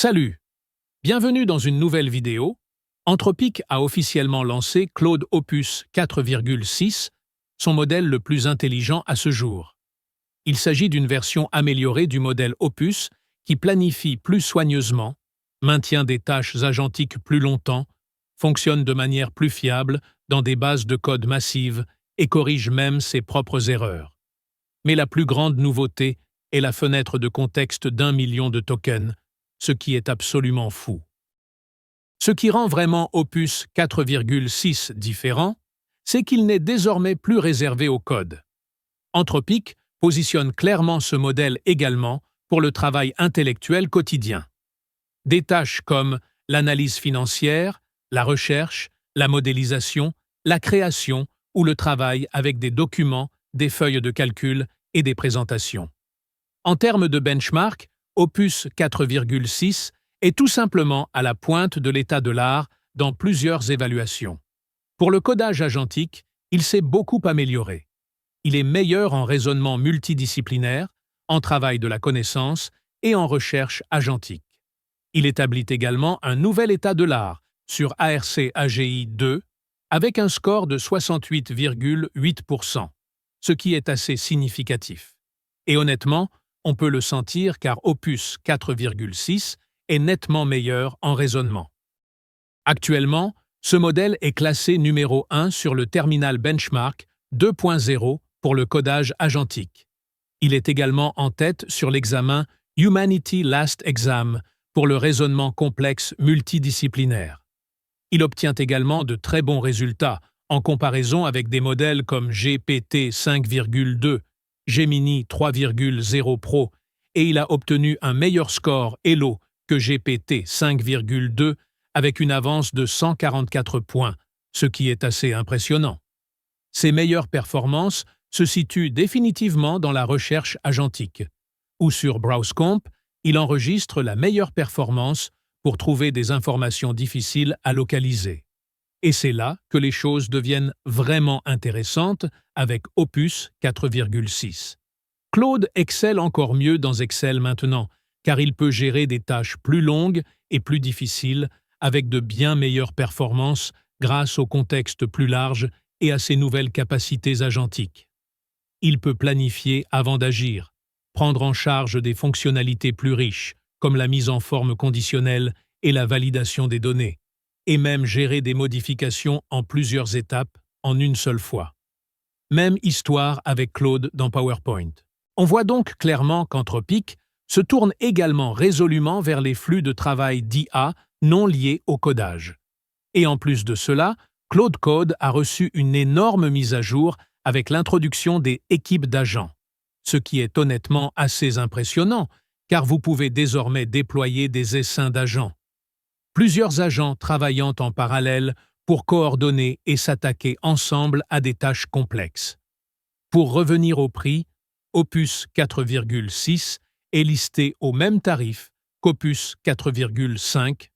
Salut! Bienvenue dans une nouvelle vidéo. Anthropic a officiellement lancé Claude Opus 4,6, son modèle le plus intelligent à ce jour. Il s'agit d'une version améliorée du modèle Opus qui planifie plus soigneusement, maintient des tâches agentiques plus longtemps, fonctionne de manière plus fiable dans des bases de code massives et corrige même ses propres erreurs. Mais la plus grande nouveauté est la fenêtre de contexte d'1 million de tokens, ce qui est absolument fou. Ce qui rend vraiment Opus 4,6 différent, c'est qu'il n'est désormais plus réservé au code. Anthropic positionne clairement ce modèle également pour le travail intellectuel quotidien. Des tâches comme l'analyse financière, la recherche, la modélisation, la création ou le travail avec des documents, des feuilles de calcul et des présentations. En termes de benchmark, Opus 4,6 est tout simplement à la pointe de l'état de l'art dans plusieurs évaluations. Pour le codage agentique, il s'est beaucoup amélioré. Il est meilleur en raisonnement multidisciplinaire, en travail de la connaissance et en recherche agentique. Il établit également un nouvel état de l'art sur ARC-AGI 2 avec un score de 68,8%, ce qui est assez significatif. Et honnêtement, on peut le sentir car Opus 4,6 est nettement meilleur en raisonnement. Actuellement, ce modèle est classé numéro 1 sur le Terminal Benchmark 2.0 pour le codage agentique. Il est également en tête sur l'examen Humanity Last Exam pour le raisonnement complexe multidisciplinaire. Il obtient également de très bons résultats en comparaison avec des modèles comme GPT 5,2, Gemini 3,0 Pro, et il a obtenu un meilleur score ELO que GPT 5,2 avec une avance de 144 points, ce qui est assez impressionnant. Ses meilleures performances se situent définitivement dans la recherche agentique, où sur BrowseComp, il enregistre la meilleure performance pour trouver des informations difficiles à localiser. Et c'est là que les choses deviennent vraiment intéressantes avec Opus 4,6. Claude excelle encore mieux dans Excel maintenant, car il peut gérer des tâches plus longues et plus difficiles avec de bien meilleures performances grâce au contexte plus large et à ses nouvelles capacités agentiques. Il peut planifier avant d'agir, prendre en charge des fonctionnalités plus riches, comme la mise en forme conditionnelle et la validation des données, et même gérer des modifications en plusieurs étapes en une seule fois. Même histoire avec Claude dans PowerPoint. On voit donc clairement qu'Anthropic se tourne également résolument vers les flux de travail d'IA non liés au codage. Et en plus de cela, Claude Code a reçu une énorme mise à jour avec l'introduction des équipes d'agents, ce qui est honnêtement assez impressionnant, car vous pouvez désormais déployer des essaims d'agents. Plusieurs agents travaillant en parallèle pour coordonner et s'attaquer ensemble à des tâches complexes. Pour revenir au prix, Opus 4,6 est listé au même tarif qu'Opus 4,5,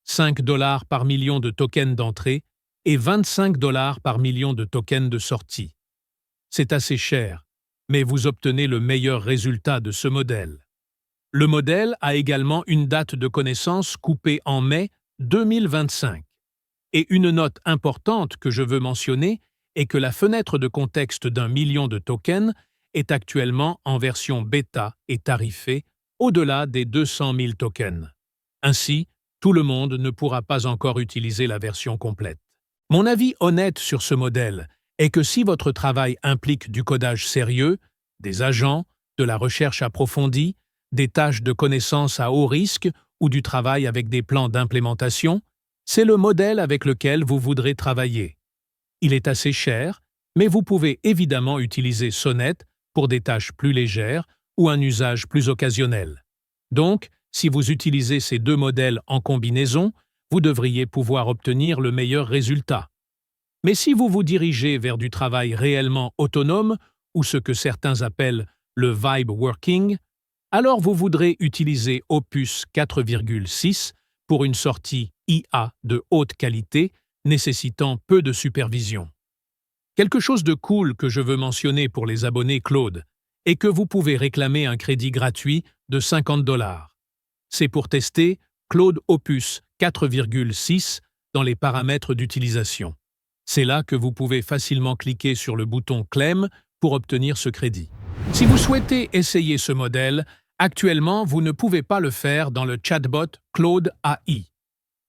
$5 par million de tokens d'entrée et $25 par million de tokens de sortie. C'est assez cher, mais vous obtenez le meilleur résultat de ce modèle. Le modèle a également une date de connaissance coupée en mai 2025. Et une note importante que je veux mentionner est que la fenêtre de contexte d'1 million de tokens est actuellement en version bêta et tarifée au-delà des 200 000 tokens. Ainsi, tout le monde ne pourra pas encore utiliser la version complète. Mon avis honnête sur ce modèle est que si votre travail implique du codage sérieux, des agents, de la recherche approfondie, des tâches de connaissance à haut risque ou du travail avec des plans d'implémentation, c'est le modèle avec lequel vous voudrez travailler. Il est assez cher, mais vous pouvez évidemment utiliser Sonnet pour des tâches plus légères ou un usage plus occasionnel. Donc, si vous utilisez ces deux modèles en combinaison, vous devriez pouvoir obtenir le meilleur résultat. Mais si vous vous dirigez vers du travail réellement autonome ou ce que certains appellent le vibe working, alors vous voudrez utiliser Opus 4,6 pour une sortie IA de haute qualité nécessitant peu de supervision. Quelque chose de cool que je veux mentionner pour les abonnés Claude est que vous pouvez réclamer un crédit gratuit de $50. C'est pour tester Claude Opus 4,6 dans les paramètres d'utilisation. C'est là que vous pouvez facilement cliquer sur le bouton Claim pour obtenir ce crédit. Si vous souhaitez essayer ce modèle, actuellement, vous ne pouvez pas le faire dans le chatbot Claude AI.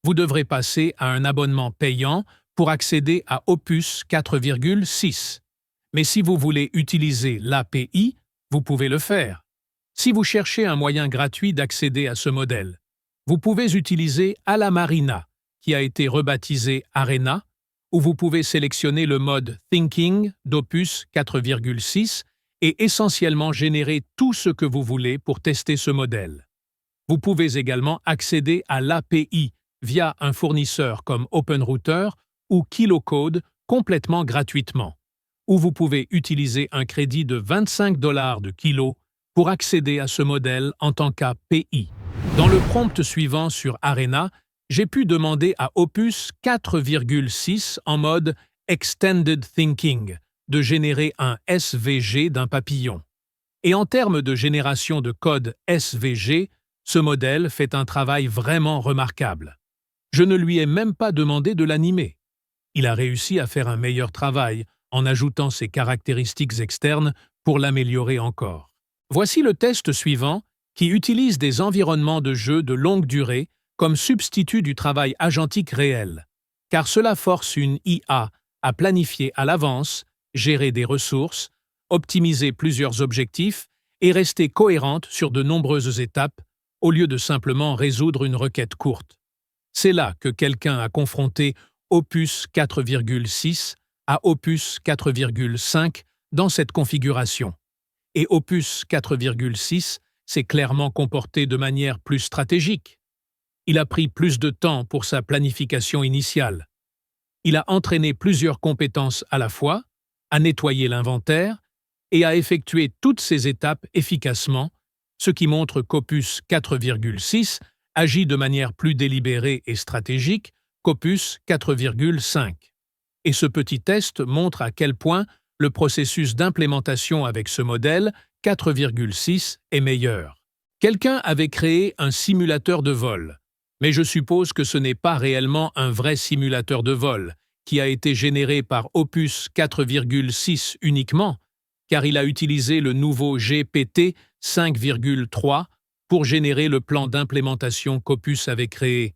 Vous devrez passer à un abonnement payant pour accéder à Opus 4,6. Mais si vous voulez utiliser l'API, vous pouvez le faire. Si vous cherchez un moyen gratuit d'accéder à ce modèle, vous pouvez utiliser Alamarina, qui a été rebaptisé Arena, où vous pouvez sélectionner le mode Thinking d'Opus 4,6 et essentiellement générer tout ce que vous voulez pour tester ce modèle. Vous pouvez également accéder à l'API via un fournisseur comme OpenRouter ou KiloCode complètement gratuitement, où vous pouvez utiliser un crédit de 25 $ de kilo pour accéder à ce modèle en tant qu'API. Dans le prompt suivant sur Arena, j'ai pu demander à Opus 4,6 en mode Extended Thinking de générer un SVG d'un papillon. Et en termes de génération de code SVG, ce modèle fait un travail vraiment remarquable. Je ne lui ai même pas demandé de l'animer. Il a réussi à faire un meilleur travail en ajoutant ses caractéristiques externes pour l'améliorer encore. Voici le test suivant qui utilise des environnements de jeu de longue durée comme substitut du travail agentique réel, car cela force une IA à planifier à l'avance, gérer des ressources, optimiser plusieurs objectifs et rester cohérente sur de nombreuses étapes au lieu de simplement résoudre une requête courte. C'est là que quelqu'un a confronté Opus 4,6 à Opus 4,5 dans cette configuration. Et Opus 4,6 s'est clairement comporté de manière plus stratégique. Il a pris plus de temps pour sa planification initiale. Il a entraîné plusieurs compétences à la fois, a nettoyé l'inventaire et a effectué toutes ces étapes efficacement, ce qui montre qu'Opus 4,6 agit de manière plus délibérée et stratégique qu'Opus 4,5. Et ce petit test montre à quel point le processus d'implémentation avec ce modèle 4,6 est meilleur. Quelqu'un avait créé un simulateur de vol, mais je suppose que ce n'est pas réellement un vrai simulateur de vol, qui a été généré par Opus 4,6 uniquement, car il a utilisé le nouveau GPT 5,3 pour générer le plan d'implémentation qu'Opus avait créé.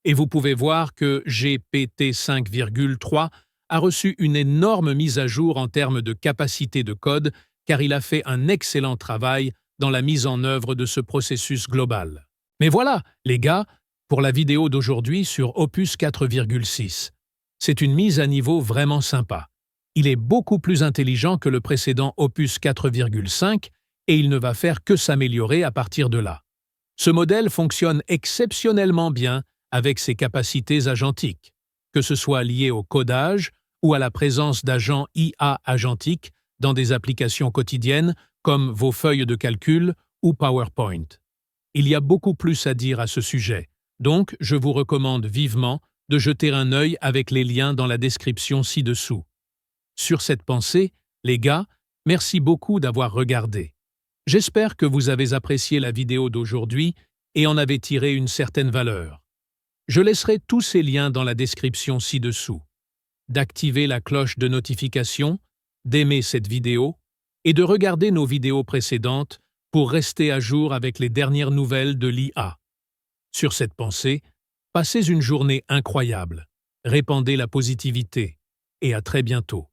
Et vous pouvez voir que GPT 5,3 a reçu une énorme mise à jour en termes de capacité de code, car il a fait un excellent travail dans la mise en œuvre de ce processus global. Mais voilà, les gars, pour la vidéo d'aujourd'hui sur Opus 4,6. C'est une mise à niveau vraiment sympa. Il est beaucoup plus intelligent que le précédent Opus 4,5 et il ne va faire que s'améliorer à partir de là. Ce modèle fonctionne exceptionnellement bien avec ses capacités agentiques, que ce soit lié au codage ou à la présence d'agents IA agentiques dans des applications quotidiennes comme vos feuilles de calcul ou PowerPoint. Il y a beaucoup plus à dire à ce sujet, donc je vous recommande vivement de jeter un œil avec les liens dans la description ci-dessous. Sur cette pensée, les gars, merci beaucoup d'avoir regardé. J'espère que vous avez apprécié la vidéo d'aujourd'hui et en avez tiré une certaine valeur. Je laisserai tous ces liens dans la description ci-dessous. D'activer la cloche de notification, d'aimer cette vidéo et de regarder nos vidéos précédentes pour rester à jour avec les dernières nouvelles de l'IA. Sur cette pensée, passez une journée incroyable, répandez la positivité et à très bientôt.